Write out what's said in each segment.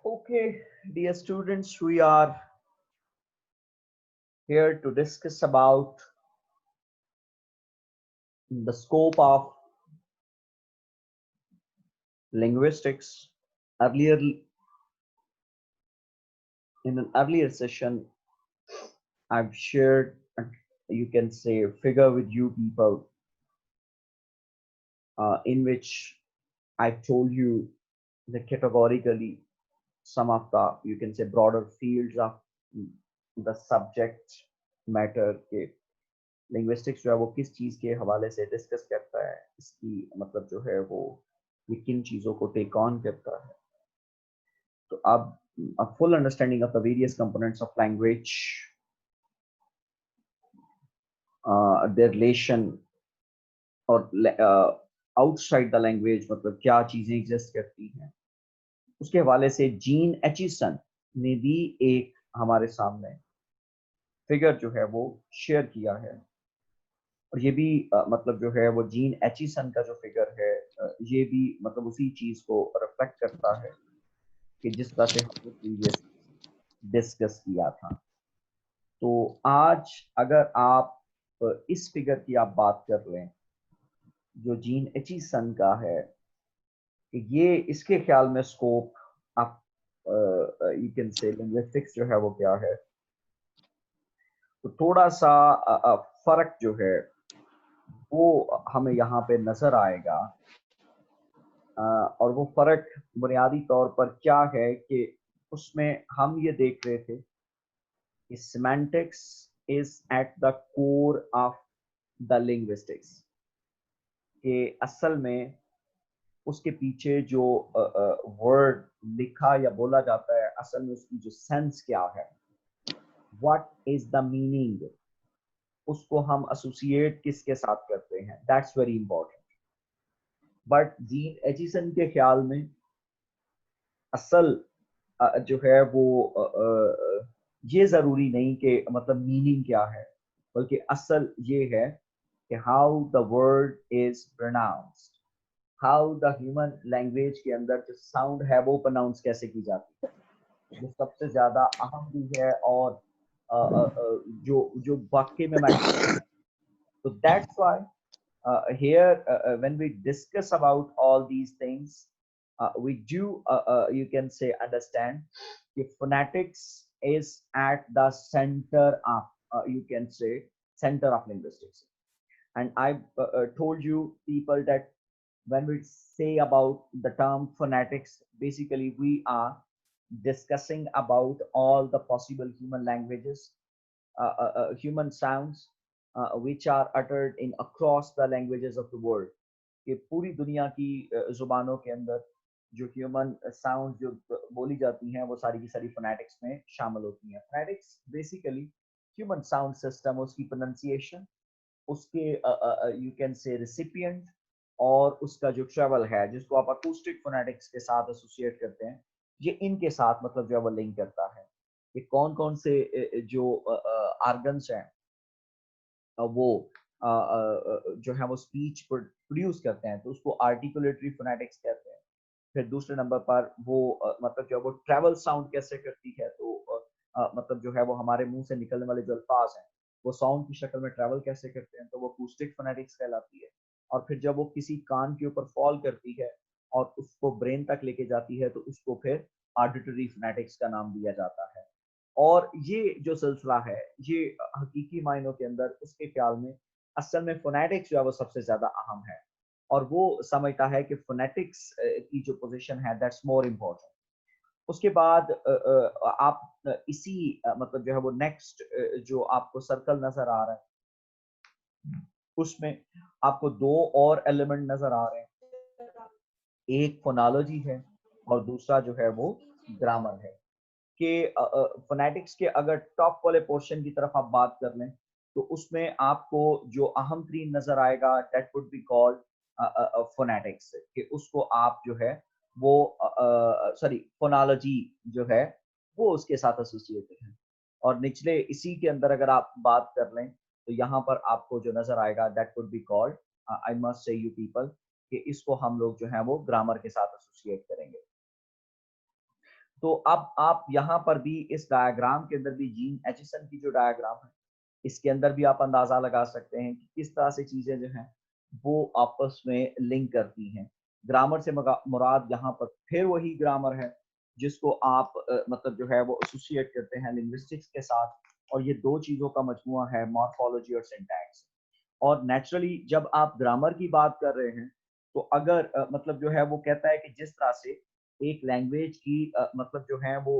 Okay, dear students, we are here to discuss about the scope of linguistics. Earlier, in an earlier session, I've shared, you can say, a figure with you people, in which I told you that categorically some of the, you can say, broader fields of the subject matter के linguistics जो है वो किस चीज के हवाले से discuss करता है, इसकी मतलब जो है वो ये किन चीजों को टेक ऑन करता है. तो अब a full understanding of the various components of language, their relation और outside the language मतलब क्या चीजें एग्जिस्ट करती हैं, उसके हवाले से जीन एचिसन ने भी एक हमारे सामने फिगर जो है वो शेयर किया है. और ये भी मतलब जो है वो जीन एचिसन का जो फिगर है, ये भी मतलब उसी चीज को रिफ्लेक्ट करता है कि जिस तरह से हमने प्रीवियस डिस्कस किया था. तो आज अगर आप इस फिगर की आप बात कर लें जो जीन एचिसन का है, कि ये इसके ख्याल में स्कोप आप यू कैन से लिंग्विस्टिक्स जो है वो क्या है, तो थोड़ा सा फर्क जो है वो हमें यहाँ पे नजर आएगा. और वो फर्क बुनियादी तौर पर क्या है कि उसमें हम ये देख रहे थे कि semantics is at the core of the linguistics, कि असल में उसके पीछे जो वर्ड लिखा या बोला जाता है, असल में उसकी जो सेंस क्या है, व्हाट इज द मीनिंग, उसको हम एसोसिएट किसके साथ करते हैं, that's very important. But gene Aitchison के ख्याल में असल जो है वो ये जरूरी नहीं कि मतलब मीनिंग क्या है, बल्कि असल ये है कि how the word is pronounced, how the human language के अंदर जो साउंड है वो प्रोनाउंस कैसे की जाती है, जो सबसे ज्यादा अहम भी है और जो जो वाकई में मैटर. तो that's why here when we discuss about all these things, we do you can say understand if phonetics is at the center of you can say center of linguistics. And I told you people that when we say about the term phonetics, basically we are discussing about all the possible human languages, human sounds which are uttered in across the languages of the world. कि पूरी दुनिया की जुबानों के अंदर जो human sound जो बोली जाती हैं वो सारी की सारी फोनेटिक्स में शामिल होती हैं. Phonetics basically human sound system, उसकी प्रोनाउंसिएशन, उसके यू कैन से रिसिपिएंट और उसका जो ट्रेवल है जिसको आप अकूस्टिक फोनेटिक्स के साथ एसोसिएट करते हैं, ये इनके साथ मतलब जो है वो लिंक करता है कि कौन कौन से जो आर्गन्स हैं वो जो है वो स्पीच प्रोड्यूस करते हैं, तो उसको आर्टिकुलेटरी फोनेटिक्स कहते हैं. फिर दूसरे नंबर पर वो मतलब जो है वो ट्रैवल साउंड कैसे करती है, तो मतलब जो है वो हमारे मुंह से निकलने वाले जो अल्फाज हैं वो साउंड की शक्ल में ट्रैवल कैसे करते हैं, तो वो अकूस्टिक फोनेटिक्स कहलाती है. और फिर जब वो किसी कान के ऊपर फॉल करती है और उसको ब्रेन तक लेके जाती है, तो उसको फिर ऑडिटरी फोनेटिक्स का नाम दिया जाता है. और ये जो सिलसिला है ये हकीकी मायनों के अंदर उसके ख्याल में असल में फोनेटिक्स जो है वो सबसे ज्यादा अहम है, और वो समझता है कि फोनेटिक्स की जो पोजीशन है दैट्स मोर इम्पोर्टेंट. उसके बाद आप इसी मतलब जो है वो नेक्स्ट जो आपको सर्कल नजर आ रहा है उसमें आपको दो और एलिमेंट नजर आ रहे हैं, एक फोनोलॉजी है और दूसरा जो है वो ग्रामर है. कि फोनेटिक्स के अगर टॉप वाले पोर्शन की तरफ आप बात कर लें तो उसमें आपको जो अहम तरीन नजर आएगा that would be called phonetics, कि उसको आप जो है वो सॉरी फोनोलॉजी जो है वो उसके साथ एसोसिएटेड है. और निचले इसी के अंदर अगर आप बात कर लें तो यहाँ पर आपको जो नजर आएगा that would be called, I must say you people, कि इसको हम लोग जो है वो ग्रामर के साथ एसोसिएट करेंगे. तो अब आप यहाँ पर भी इस डायग्राम के अंदर भी जीन एचिसन की जो डायग्राम है, इसके अंदर भी आप अंदाजा लगा सकते हैं कि किस तरह से चीजें जो हैं वो आपस में लिंक करती हैं। ग्रामर से मुराद यहाँ पर फिर वही ग्रामर है जिसको आप मतलब जो है वो एसोसिएट करते हैं लिंग्विस्टिक्स के साथ, और ये दो चीजों का मजमुआ है मॉर्फोलॉजी और सिंटैक्स। और नेचुरली जब आप ग्रामर की बात कर रहे हैं तो अगर मतलब जो है वो कहता है कि जिस तरह से एक लैंग्वेज की मतलब जो है वो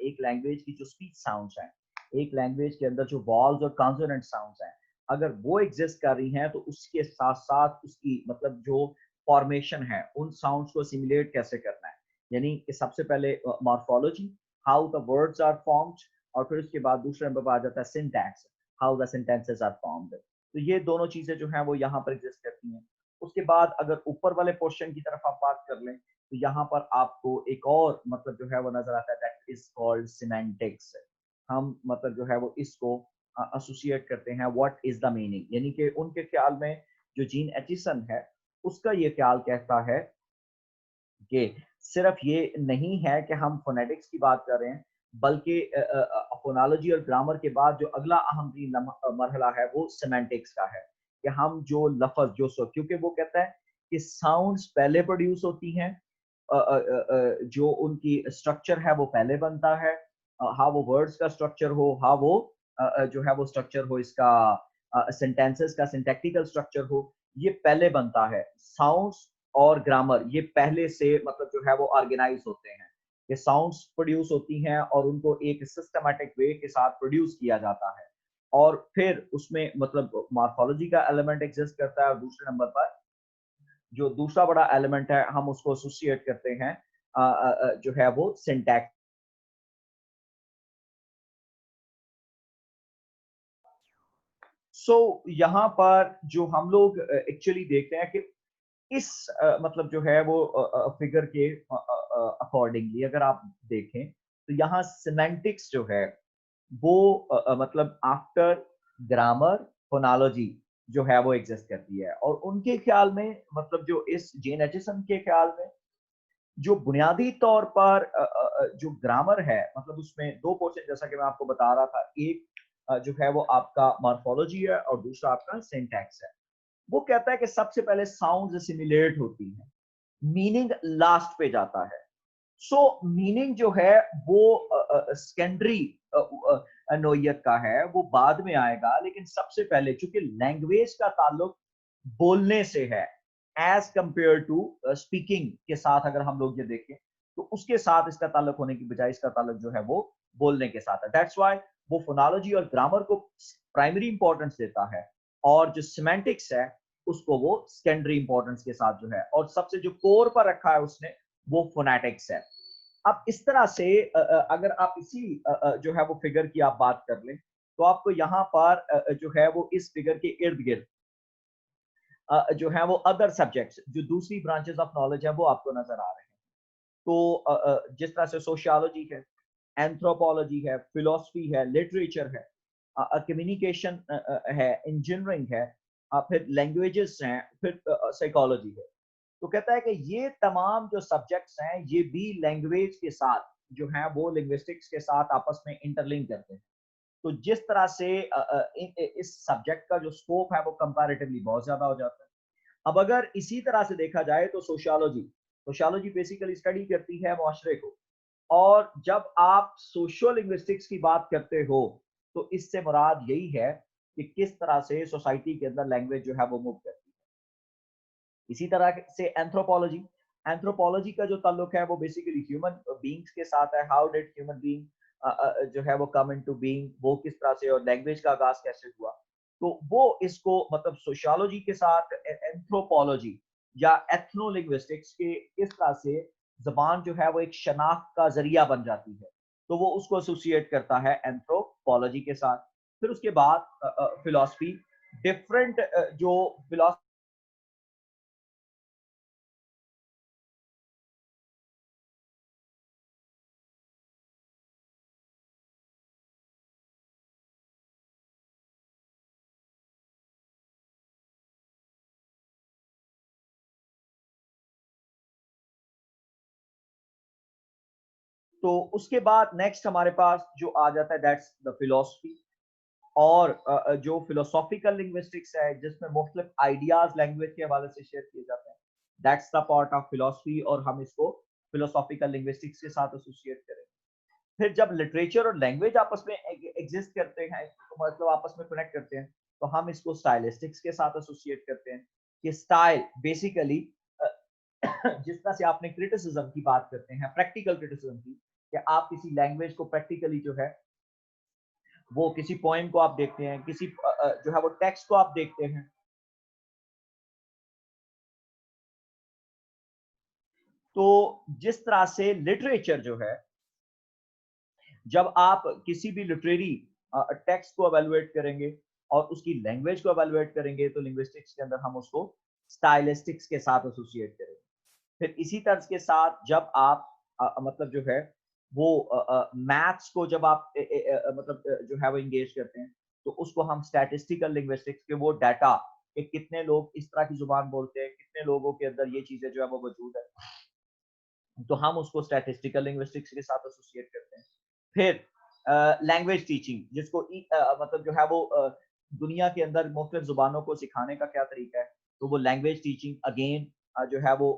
एक लैंग्वेज की जो स्पीच साउंड्स हैं, एक लैंग्वेज के अंदर जो वॉल्स और कॉन्सोनेंट साउंड्स हैं, अगर वो एग्जिस्ट कर रही हैं तो उसके साथ साथ उसकी मतलब जो फॉर्मेशन है उन साउंड्स को सिमुलेट कैसे करना है, यानी कि सबसे पहले morphology, how the words are formed, और फिर उसके बाद दूसरे नंबर पर आ जाता है syntax, how the sentences are formed. तो ये दोनों चीजें जो हैं वो यहाँ पर एग्जिस्ट करती हैं। उसके बाद अगर ऊपर वाले पोर्शन की तरफ आप बात कर लें तो यहाँ पर आपको एक और मतलब जो है वो नजर आता है, दैट इज कॉल्ड सिमेंटिक्स। हम मतलब जो है वो इसको एसोसिएट करते हैं व्हाट इज द मीनिंग, यानी कि उनके ख्याल में जो जीन एचिसन है उसका ये ख्याल कहता है कि सिर्फ ये नहीं है कि हम फोनेटिक्स की बात कर रहे हैं, बल्कि फोनोलॉजी और ग्रामर के बाद जो अगला अहम मरहला है वो सेमेंटिक्स का है, कि हम जो लफ्ज जो सो, क्योंकि वो कहता है कि साउंड्स पहले प्रोड्यूस होती हैं, जो उनकी स्ट्रक्चर है वो पहले बनता है, हाँ वो वर्ड्स का स्ट्रक्चर हो, हाँ वो जो है वो स्ट्रक्चर हो इसका सेंटेंसेस का सिंटैक्टिकल स्ट्रक्चर हो, ये पहले बनता है। साउंड्स और ग्रामर ये पहले से मतलब जो है वो ऑर्गेनाइज होते हैं, ये साउंड्स प्रोड्यूस होती हैं और उनको एक सिस्टमैटिक वे के साथ प्रोड्यूस किया जाता है, और फिर उसमें मतलब मॉर्फोलॉजी का एलिमेंट एग्जिस्ट करता है, और दूसरे नंबर पर जो दूसरा बड़ा एलिमेंट है हम उसको एसोसिएट करते हैं जो है वो सिंटैक्स। सो यहाँ पर जो हम लोग एक्चुअली देखते हैं कि इस मतलब जो है वो फिगर के अकॉर्डिंगली अगर आप देखें तो यहाँ सिमेंटिक्स जो है वो मतलब आफ्टर ग्रामर फोनोलॉजी जो है वो एग्जिस्ट करती है, और उनके ख्याल में मतलब जो इस जेन एचिसन के ख्याल में जो बुनियादी तौर पर जो ग्रामर है मतलब उसमें दो पोर्शन जैसा कि मैं आपको बता रहा था, एक जो है वो आपका मॉर्फोलॉजी है और दूसरा आपका सिंटैक्स है। वो कहता है कि सबसे पहले साउंड सिमुलेट होती है, मीनिंग लास्ट पे जाता है। सो मीनिंग जो है वो सेकेंडरी नोयत का है, वो बाद में आएगा, लेकिन सबसे पहले चूंकि लैंग्वेज का ताल्लुक बोलने से है एज कंपेयर टू स्पीकिंग के साथ, अगर हम लोग ये देखें तो उसके साथ इसका ताल्लुक होने की बजाय इसका ताल्लुक जो है वो बोलने के साथ है। दैट्स व्हाई वो फोनोलॉजी और ग्रामर को प्राइमरी इंपॉर्टेंस देता है, और जो सिमेंटिक्स है उसको वो सेकेंडरी इंपॉर्टेंस के साथ जो है, और सबसे जो कोर पर रखा है उसने वो फोनेटिक्स है। अब इस तरह से अगर आप इसी जो है वो फिगर की आप बात कर लें तो आपको यहाँ पर जो है वो इस फिगर के इर्द गिर्द जो है वो अदर सब्जेक्ट्स जो दूसरी ब्रांचेस ऑफ नॉलेज है वो आपको नजर आ रहे हैं। तो जिस तरह से सोशियोलॉजी है, एंथ्रोपोलॉजी है, फिलोसफी है, लिटरेचर है, कम्युनिकेशन है, इंजीनियरिंग है, फिर लैंग्वेजेस हैं, फिर साइकोलॉजी है। तो कहता है कि ये तमाम जो सब्जेक्ट्स हैं ये भी लैंग्वेज के साथ जो है वो लिंग्विस्टिक्स के साथ आपस में इंटरलिंक करते हैं। तो जिस तरह से इस सब्जेक्ट का जो स्कोप है वो कंपैरेटिवली बहुत ज्यादा हो जाता है। अब अगर इसी तरह से देखा जाए तो सोशियोलॉजी सोशियोलॉजी बेसिकली स्टडी करती है मुआशरे को, और जब आप सोशल लिंग्विस्टिक्स की बात करते हो तो इससे मुराद यही है कि किस तरह से सोसाइटी के अंदर लैंग्वेज जो है वो मूव करती है। इसी तरह से एंथ्रोपोलॉजी एंथ्रोपोलॉजी का जो ताल्लुक है वो बेसिकली ह्यूमन बीइंग्स के साथ है। हाउ डिड ह्यूमन बीइंग जो है वो कम इनटू बीइंग, वो किस तरह से, और लैंग्वेज का आगाज कैसे हुआ। तो वो इसको मतलब सोशियोलॉजी के साथ एंथ्रोपोलॉजी या एथनोलिंग्विस्टिक्स के किस तरह से जबान जो है वो एक शनाख्त का जरिया बन जाती है, तो वो उसको एसोसिएट करता है एंथ्रोपोलॉजी के साथ। फिर उसके बाद फिलोसफी, डिफरेंट जो फिलोसफी तो उसके बाद नेक्स्ट हमारे पास जो आ जाता है दैट्स द फिलोसफी, और जो फिलोसॉफिकल लिंग्विस्टिक्स है जिसमें मुख्तलिफ आइडियाज लैंग्वेज के हवाले से शेयर किए जाते हैं, that's the part of philosophy, और हम इसको फिलोसॉफिकल लिंग्विस्टिक्स के साथ एसोसिएट करेंगे। फिर जब लिटरेचर और लैंग्वेज आपस में एग्जिस्ट करते हैं, तो मतलब आपस में कनेक्ट करते हैं, तो हम इसको स्टाइलिस्टिक्स के साथ एसोसिएट करते हैं कि स्टाइल बेसिकली जिस तरह से आपने क्रिटिसिज्म की बात करते हैं, प्रैक्टिकल क्रिटिसिज्म की, कि आप किसी लैंग्वेज को प्रैक्टिकली जो है वो किसी पोएम को आप देखते हैं, किसी जो है वो टेक्स्ट को आप देखते हैं, तो जिस तरह से लिटरेचर जो है, जब आप किसी भी लिटरेरी टेक्स्ट को एवेलुएट करेंगे और उसकी लैंग्वेज को एवेलुएट करेंगे, तो लिंग्विस्टिक्स के अंदर हम उसको स्टाइलिस्टिक्स के साथ एसोसिएट करेंगे। फिर इसी तर्ज के साथ जब आप मतलब जो है वो मैथ्स को जब आप मतलब जो है वो इंगेज करते हैं, तो उसको हम स्टैटिस्टिकल लिंग्विस्टिक्स के वो डाटा कि कितने लोग इस तरह की जुबान बोलते हैं, कितने लोगों के अंदर ये चीजें जो है वो मौजूद है, तो हम उसको स्टैटिस्टिकल लिंग्विस्टिक्स के साथ एसोसिएट करते हैं। फिर लैंग्वेज टीचिंग, जिसको मतलब जो है वो दुनिया के अंदर मुख्तलिफ जुबानों को सिखाने का क्या तरीका है, तो वो लैंग्वेज टीचिंग अगेन जो है वो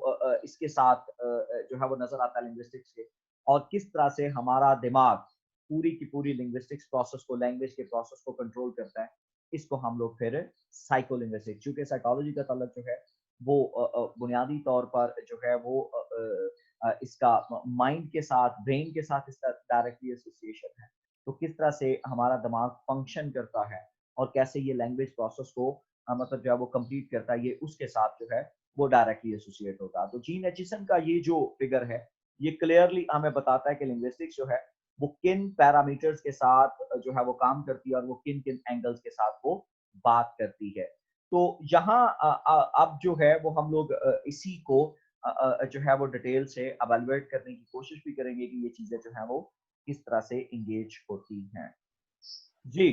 इसके साथ जो है वो नजर आता है लिंग्विस्टिक्स के, और किस तरह से हमारा दिमाग पूरी की पूरी लिंग्विस्टिक्स प्रोसेस को, लैंग्वेज के प्रोसेस को कंट्रोल करता है, इसको हम लोग फिर साइको लिंग्विस्टिक्स, चूंकि साइकोलॉजी का ताल्लुक जो है वो बुनियादी तौर पर जो है वो इसका माइंड के साथ, ब्रेन के साथ इसका डायरेक्टली एसोसिएशन है। तो किस तरह से हमारा दिमाग फंक्शन करता है और कैसे ये लैंग्वेज प्रोसेस को मतलब जो है वो कंप्लीट करता है, ये उसके साथ जो है वो डायरेक्टली एसोसिएट होगा। तो जीन एचिसन का ये जो फिगर है, ये क्लियरली हमें बताता है कि लिंग्विस्टिक्स जो है वो किन पैरामीटर्स के साथ जो है वो काम करती है और वो किन किन एंगल्स के साथ वो बात करती है। तो यहाँ अब जो है वो हम लोग इसी को जो है वो डिटेल से एवेलुएट करने की कोशिश भी करेंगे कि ये चीजें जो है वो किस तरह से इंगेज होती हैं। जी।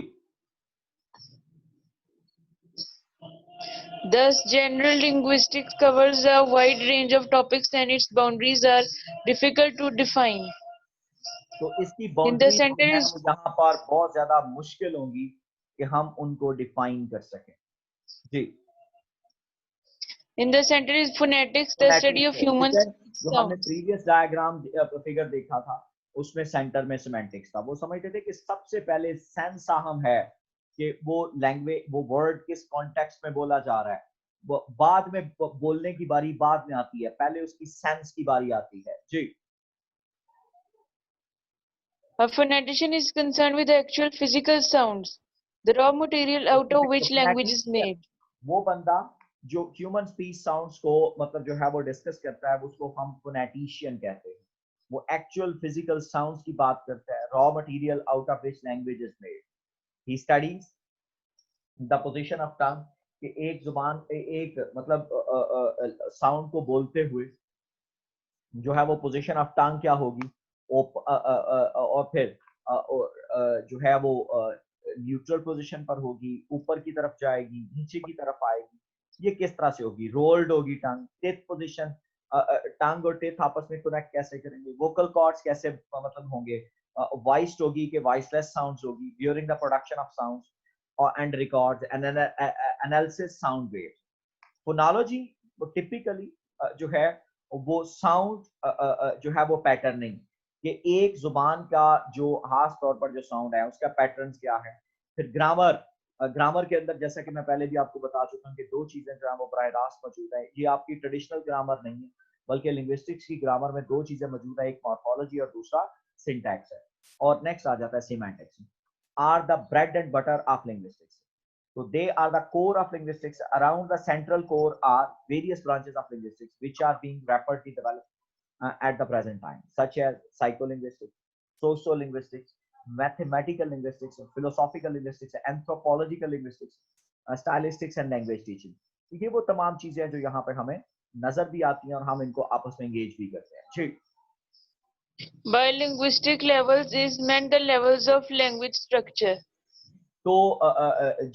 Thus, general linguistics covers a wide range of topics and its boundaries are difficult to define. तो इसकी In the बाउंड्रीज center जो है is वो यहाँ पर बहुत ज्यादा मुश्किल होंगी कि हम उनको डिफाइन कर सकें। जी। in the center is phonetics, the study phonetics of है, ठीक human है। जो हमने sounds. प्रीवियस डायग्राम फिगर देखा था, उसमें सेंटर में सिमेंटिक्स था। वो समझते थे कि सबसे पहले सेंस अहम है कि वो लैंग्वेज, वो वर्ड किस कॉन्टेक्स्ट में बोला जा रहा है, वो बाद में बोलने की बारी बाद में आती है, पहले उसकी सेंस की बारी आती है। जी। A phonetician is concerned with the actual physical sounds, the raw material out of which language is फोनेटिशियन made. वो बंदा जो ह्यूमन स्पीच साउंड्स को मतलब जो है वो डिस्कस करता है, उसको हम फोनेटिशियन कहते हैं। वो एक्चुअल फिजिकल साउंड्स की बात करता है, raw material out of which language is made. He studies the position of tongue, कि एक जुबान एक मतलब साउंड को बोलते हुए जो है वो पोजीशन ऑफ टंग क्या होगी, और फिर जो है वो न्यूट्रल पोजीशन पर होगी, ऊपर की तरफ जाएगी, नीचे की तरफ आएगी, ये किस तरह से होगी, रोल्ड होगी टंग, टेथ पोजीशन, टंग और टेथ आपस में कनेक्ट कैसे करेंगे, वोकल कॉर्ड्स कैसे मतलब होंगे, वॉइस्ड होगी कि वॉइसलेस साउंड्स होगी during the production of sounds और and records and analysis sound waves. Phonology वो टिपिकली जो है वो साउंड जो है वो पैटर्निंग, कि एक जुबान का जो खास तौर पर जो साउंड है उसका पैटर्न क्या है। फिर ग्रामर, ग्रामर के अंदर जैसा कि मैं पहले भी आपको बता चुका हूँ कि दो चीजें जो है वो बराह रास्त मौजूद है। ये आपकी ट्रेडिशनल ग्रामर नहीं है, बल्कि लिंग्विस्टिक्स की ग्रामर में दो चीजें मौजूद है, एक मॉर्फोलॉजी और दूसरा सिंटैक्स है। और नेक्स्ट आ जाता है semantics, are the bread and butter of linguistics. So they are the core of linguistics. Around the central core are various branches of linguistics which are being rapidly developed at the present time, such as psycholinguistics, sociolinguistics, mathematical linguistics, philosophical linguistics, anthropological linguistics, stylistics and language teaching. ये वो तमाम चीजें हैं जो यहाँ पे हमें नजर भी आती हैं और हम इनको आपस में एंगेज भी करते हैं। जी। By linguistic levels is meant the levels of language structure. तो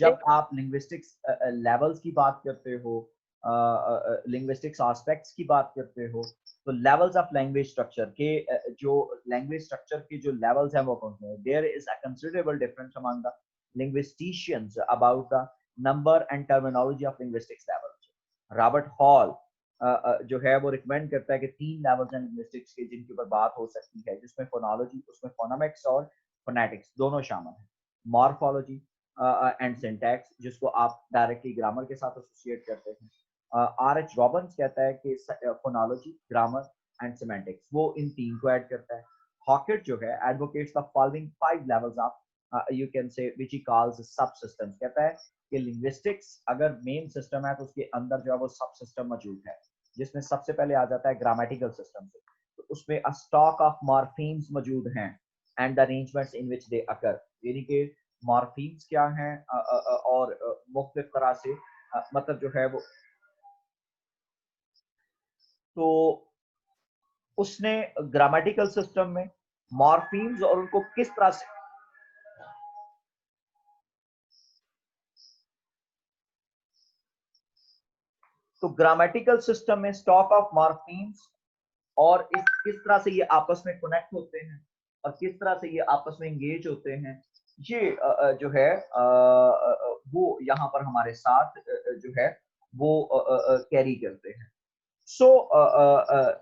जब आप लिंग्विस्टिक्स लेवल्स की बात करते हो, लिंग्विस्टिक्स एस्पेक्ट्स की बात करते हो, तो लेवल्स ऑफ लैंग्वेज स्ट्रक्चर के जो लैंग्वेज स्ट्रक्चर के जो लेवल्स हैं वो कौन से हैं? There is a considerable difference among the linguisticians about the number and terminology of linguistics levels. Robert Hall जो है वो रिकमेंड करता है कि 3 लेवल्स हैं लिंग्विस्टिक्स के जिनके ऊपर बात हो सकती है, जिसमें फोनोलॉजी, उसमें फोनेमिक्स और फोनेटिक्स दोनों शामिल हैं। मॉर्फोलॉजी एंड सिंटैक्स, जिसको आप डायरेक्टली ग्रामर के साथ एसोसिएट करते हैं। आर एच रॉबिन्स कहता है कि फोनोलॉजी, ग्रामर एंड सिमेंटिक्स, वो इन 3 को ऐड करता है। हॉकेट जो है advocates the following 5 levels of you can say which he calls subsystems, कहता है कि लिंग्विस्टिक्स अगर मेन सिस्टम है तो उसके अंदर जो है वो सब सिस्टम मौजूद है, जिसमें सबसे पहले आ जाता है ग्रामेटिकल सिस्टम से, तो उसमें अ स्टॉक ऑफ मॉर्फीम्स मौजूद हैं एंड द अरेंजमेंट्स इन विच दे अकर, यानी कि मॉर्फीम्स क्या हैं और मुख्तलिफ तरह से मतलब जो है वो, तो उसने ग्रामेटिकल सिस्टम में मॉर्फीम्स और उनको किस तरह से, तो ग्रामेटिकल सिस्टम में स्टॉक ऑफ मॉर्फीम्स और इस किस तरह से ये आपस में कनेक्ट होते हैं और किस तरह से ये आपस में एंगेज होते हैं, ये जो है वो यहाँ पर हमारे साथ जो है वो कैरी करते हैं। सो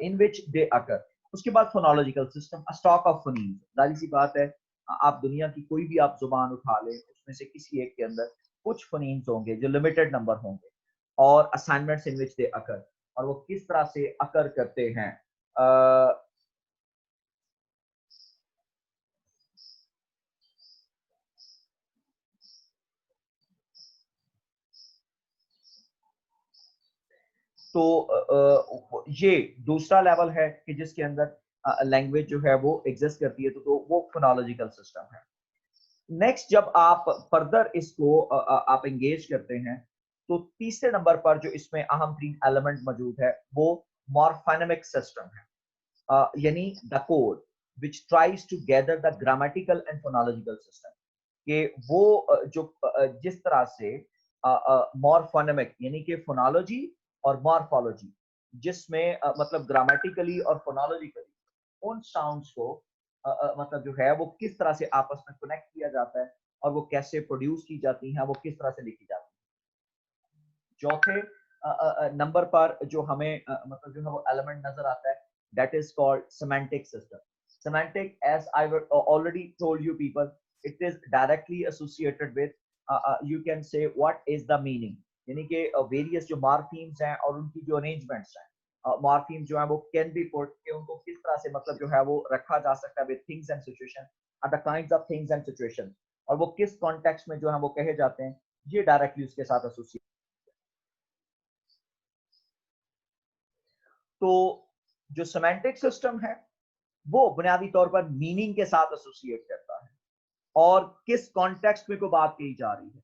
इन विच दे अकर। उसके बाद phonological system, stock of phonemes, जाहिर सी बात है आप दुनिया की कोई भी आप जुबान उठा लें, उसमें से किसी एक के अंदर कुछ फोनीम्स होंगे जो लिमिटेड नंबर होंगे, और असाइनमेंट्स इन विच दे अकर, और वो किस तरह से अकर करते हैं। तो ये दूसरा लेवल है कि जिसके अंदर लैंग्वेज जो है वो एग्जिस्ट करती है, तो वो फोनोलॉजिकल सिस्टम है। नेक्स्ट जब आप फर्दर इसको आप एंगेज करते हैं, तो तीसरे नंबर पर जो इसमें अहम तीन एलिमेंट मौजूद है वो मॉर्फोनेमिक सिस्टम है, यानी the code which tries to gather the grammatical and phonological system, कि वो जिस तरह से मॉर्फोनेमिक यानी कि फोनोलॉजी और मॉर्फोलॉजी, जिसमें मतलब ग्रामेटिकली और फोनोलॉजिकली उन साउंड्स को मतलब जो है वो किस तरह से आपस में कनेक्ट किया जाता है और वो कैसे प्रोड्यूस की जाती हैं, वो किस तरह से लिखी जाती है। चौथे नंबर पर जो हमें मतलब जो है वो एलिमेंट नजर आता है, that is called semantic system. Semantic, as I already told you people, it is directly associated with you can say what is the meaning, यानी कि वेरियस जो मार्फीम्स हैं और उनकी जो अरेंजमेंट्स हैं, मार्फीम जो है वो कैन बी पुट कि उनको किस तरह से मतलब जो है वो रखा जा सकता है with things and situation, the kinds of things and situation, और वो किस कॉन्टेक्स्ट में जो है वो कहे जाते हैं, ये डायरेक्टली उसके साथ एसोसिएट। तो जो सेमेंटिक सिस्टम है वो बुनियादी तौर पर मीनिंग के साथ एसोसिएट करता है और किस कॉन्टेक्स्ट में को बात कही जा रही है,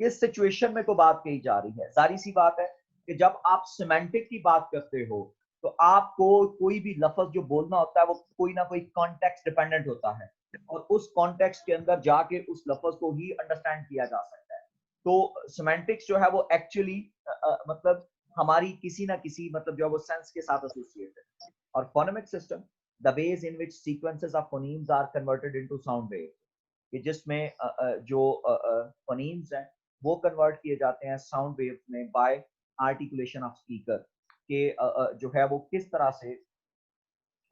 किस सिचुएशन में को बात कही जा रही है। जारी सी बात है कि जब आप सिमेंटिक की बात करते हो तो आपको कोई भी लफ्ज जो बोलना होता है वो कोई ना कोई कॉन्टेक्स्ट डिपेंडेंट होता है और उस कॉन्टेक्स्ट के अंदर जाके उस लफ्ज को ही अंडरस्टैंड किया जा सकता है। तो सिमेंटिक्स जो है वो एक्चुअली मतलब हमारी किसी ना किसी मतलब जो है वो सेंस के साथ एसोसिएटेड है। और phonemic system, the ways in which sequences of phonemes are converted into sound waves, कि जिसमें जो फोनीम्स हैं वो कन्वर्ट किए जाते हैं साउंड वेव्स में बाय आर्टिकुलेशन ऑफ स्पीकर, के जो है वो किस तरह से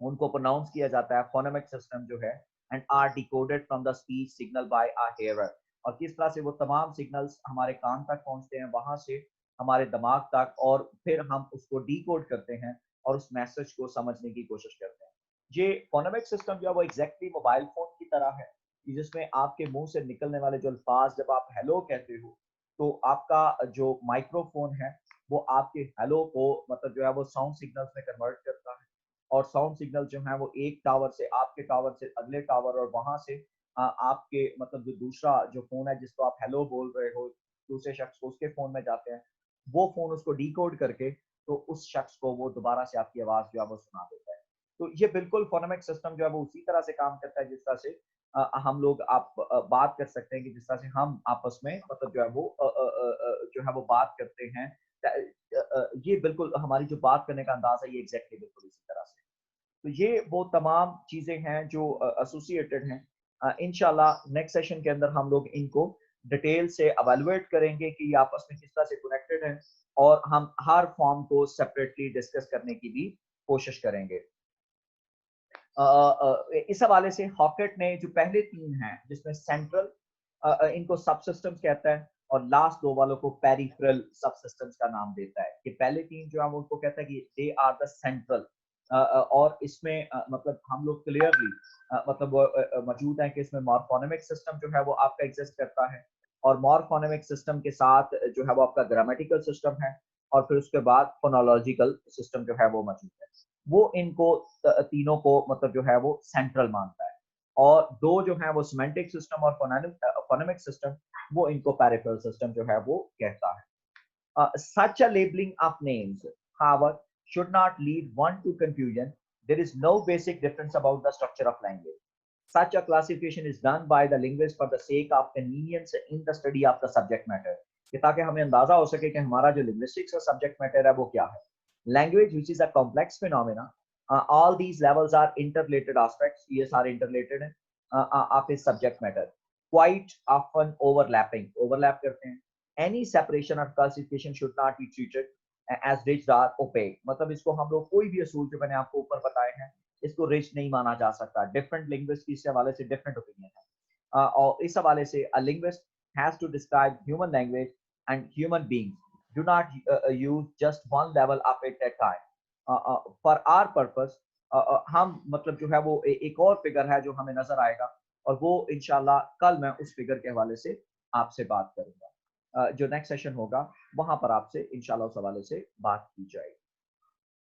उनको प्रोनाउंस किया जाता है, फोनेमिक सिस्टम जो है, and are decoded from the speech signal by a hearer, और किस तरह से वो तमाम सिग्नल्स हमारे कान तक पहुंचते हैं, वहां से हमारे दिमाग तक, और फिर हम उसको डिकोड करते हैं और उस मैसेज को समझने की कोशिश करते हैं। ये फोनेमिक सिस्टम जो है वो एग्जैक्टली मोबाइल फोन की तरह है, कि जिसमें आपके मुंह से निकलने वाले जो अल्फाज जब आप हेलो कहते हो तो आपका जो माइक्रोफोन है वो आपके हेलो को मतलब जो है वो साउंड सिग्नल्स में कन्वर्ट करता है, और साउंड सिग्नल जो है वो एक टावर से आपके टावर से अगले टावर, और वहां से आपके मतलब जो दूसरा जो फोन है जिसको आप हेलो बोल रहे हो दूसरे शख्स को, उसके फोन में जाते हैं, वो फोन उसको डिकोड करके तो उस शख्स को वो दोबारा से आपकी आवाज जो है वो सुना देता है। तो ये बिल्कुल फोनेमिक सिस्टम जो है वो उसी तरह से काम करता है जिस तरह से हम लोग आप बात कर सकते हैं कि जिस तरह से हम आपस में मतलब जो है वो जो है वो बात करते हैं। ये बिल्कुल हमारी जो बात करने का अंदाज है ये एग्जैक्टली बिल्कुल इसी तरह से। तो ये वो तमाम चीजें हैं जो एसोसिएटेड हैं। इंशाल्लाह नेक्स्ट सेशन के अंदर हम लोग इनको डिटेल से एवेलुएट करेंगे कि ये आपस में किस तरह से कनेक्टेड हैं, और हम हर फॉर्म को सेपरेटली डिस्कस करने की भी कोशिश करेंगे। इस हवाले से हॉकेट ने जो पहले 3 हैं जिसमें सेंट्रल, इनको सब सिस्टम्स कहता है, और लास्ट 2 वालों को पेरिफेरल सब सिस्टम्स का नाम देता है। कि पहले 3 जो है वो उनको कहता है कि दे आर द सेंट्रल, और इसमें मतलब हम लोग क्लियरली मतलब मौजूद हैं कि इसमें मॉर्फोनेमिक सिस्टम जो है वो आपका एग्जिस्ट करता है, और मॉर्फोनेमिक सिस्टम के साथ जो है वो आपका ग्रामेटिकल सिस्टम है, और फिर उसके बाद फोनोलॉजिकल सिस्टम जो है वो मौजूद है। वो इनको तीनों को मतलब जो है वो सेंट्रल मानता है, और 2 जो है वो सिमेंटिक सिस्टम और फोनेमिक सिस्टम, वो इनको पेरिफेरल सिस्टम जो है वो कहता है। Such a labeling of names, however, should not lead one to confusion. There is no basic difference about the structure of language. Such a classification is done by the linguist for the sake of convenience in the study of the subject matter. कि ताकि हमें अंदाजा हो सके कि हमारा जो linguistics का subject matter है वो क्या है. Language, which is a complex phenomena, all these levels are interrelated aspects. ये सारे interrelated हैं of its subject matter. Quite often overlapping, overlap करते हैं. Any separation or classification should not be treated as rigid or opaque. मतलब इसको हम लोग कोई भी असूल जो मैंने आपको ऊपर बताए हैं इसको रिच नहीं माना जा सकता। डिफरेंट लिंग्विस्ट की इस हवाले से डिफरेंट ओपिनियन है, और इस हवाले से a linguist has to describe human language and human beings do not use just one level of it at time. For our purpose हम मतलब जो है वो एक और फिगर है जो हमें नजर आएगा, और वो इंशाल्लाह कल मैं उस फिगर के हवाले से आपसे बात करूंगा। जो नेक्स्ट सेशन होगा वहां पर आपसे इंशाल्लाह उस हवाले से बात की जाएगी।